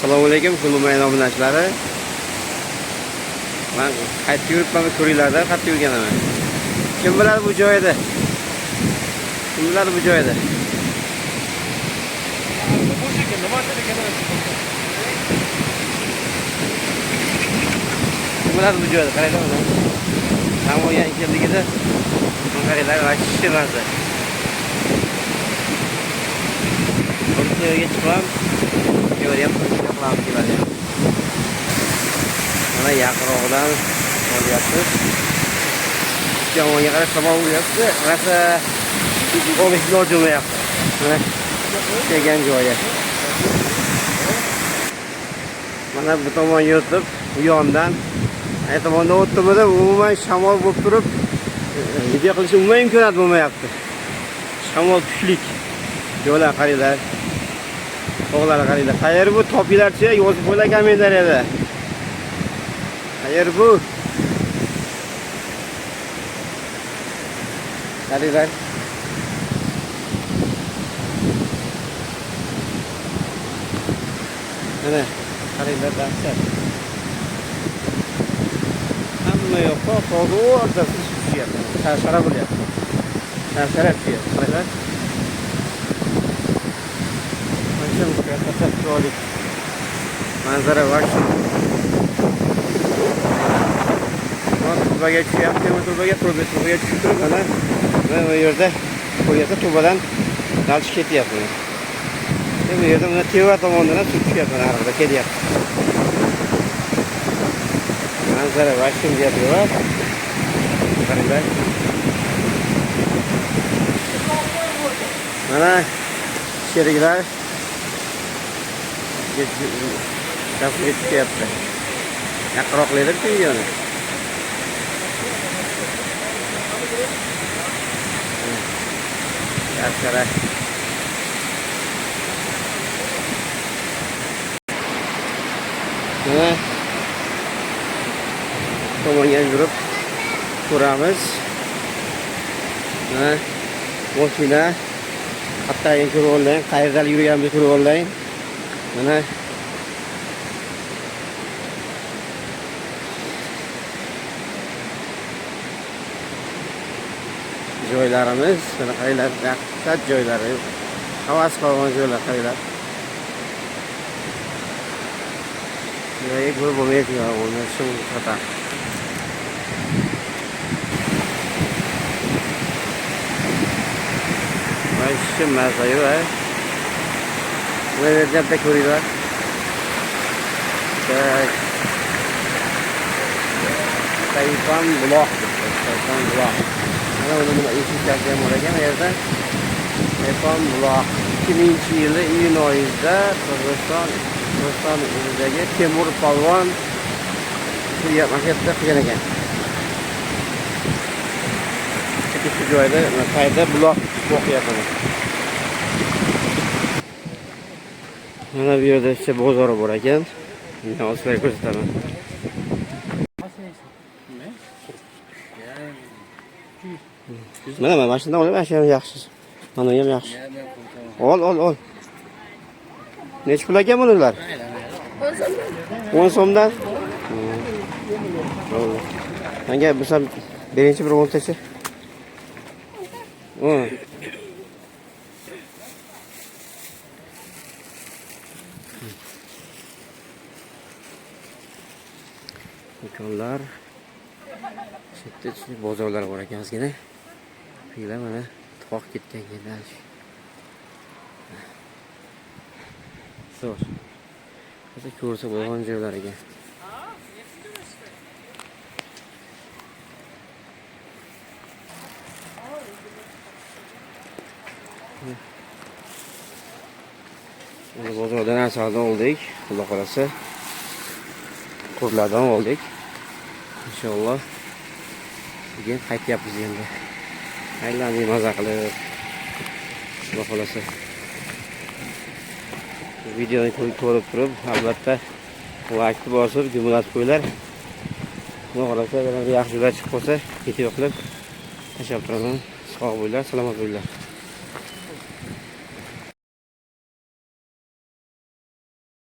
Assalomu alaykum, hurmatli obunachilari. Men qaytib yuribman, ko'ringlarda qaytib yurganaman. Kim biladi bu joyda? Kim biladi bu joyda? Kim biladi bu joyda? Qaranglar mana. Namoyan ekanligida qaranglar, vashishimazda. Orqaga chiqam. Ko'ryapman, qilib keladi. Mana yaqinroqdan olyapmiz. Jamoaga qarab tomon bo'lyapti. Rasa olishni o'rganmayapti. Mana kelgan joyi. Mana bu tomon yurtib, bu yondan aytomonda o'tdimda umuman shamol bo'lib turib, video qilish umuman imkoniyat bo'lmayapti. Shamol kuchli. Yo'llar qaranglar. O'g'lar qaranglar. Qayer bu topinglarchi, yozib qo'ylar kommentariyada. Qayer bu? Qaranglar. Mana qaranglar dahshat. Hamma yoqqa to'g'ri o'rtasi tushyapti. Shara bo'lyapti. Shara tushyapti. Qaranglar. Manzara var şu. Turbaga tushyapti, turbaga tushib mana bu yerda qo'yasa turbadan dalchi ketyapti. Bu yerda mana teva tomondan suv tushyapti, narida kelyapti. Manzara var şu deyapti. Qaranglar. Mana sheriklar Kapı yaptı. Yaqinroqlaydi videoni. Yaxshiroq. Mana tomonga yurib ko'ramiz. Mana mashina qattayin ko'rib olaylik, qayerdan yurganimizni ko'rib olaylik. Mana joylarimiz, mana qaranglar, dahshat joylari. Havas qilgan joylar qaranglar. Joyi ko'rib bo'lmaydi, uni shu xato. Mana shu mazza-yu, bu yerda ko'ringlar. Sayfan buloq. Sayfan buloq. Mana uni eshitgan bo'lagan yerda Sayfan buloq 2000-yil iyun oyida Qirg'izistondagi Temur polvon maktabda qilgan ekan. Shu joyda qayda buloq o'qiyapti. Mana bu yerda işte bozori bor ekan. Men o'zimga ko'rsataman. Mana mashinadan olib, mana shu yaxshi. Mana ham yaxshi. Ol. Nech pul ekan bular? 10 so'mdan. Menga bizam birinchi bir 10 tacha. Do'konlar, chetda bozorlar bor ekan ozgina. Qiyla mana toq ketgan yerlar. Zo'r. Biz ko'rsa bo'lgan joylar ekan. Mana bozordan narsalardan oldik. Xudo xolasa qurlardan oldik. İnşallah bugün qaytyapmiz endi. Aylanib maza qilib. Xudo xolasa. Videoni ko'rib turib, albatta like bosib, gumlatib qo'yinglar. Xudo xolasa yaxshi joylar chiqib qolsa, video qilib tashlab turaman. Sog' bo'linglar, salomat bo'linglar.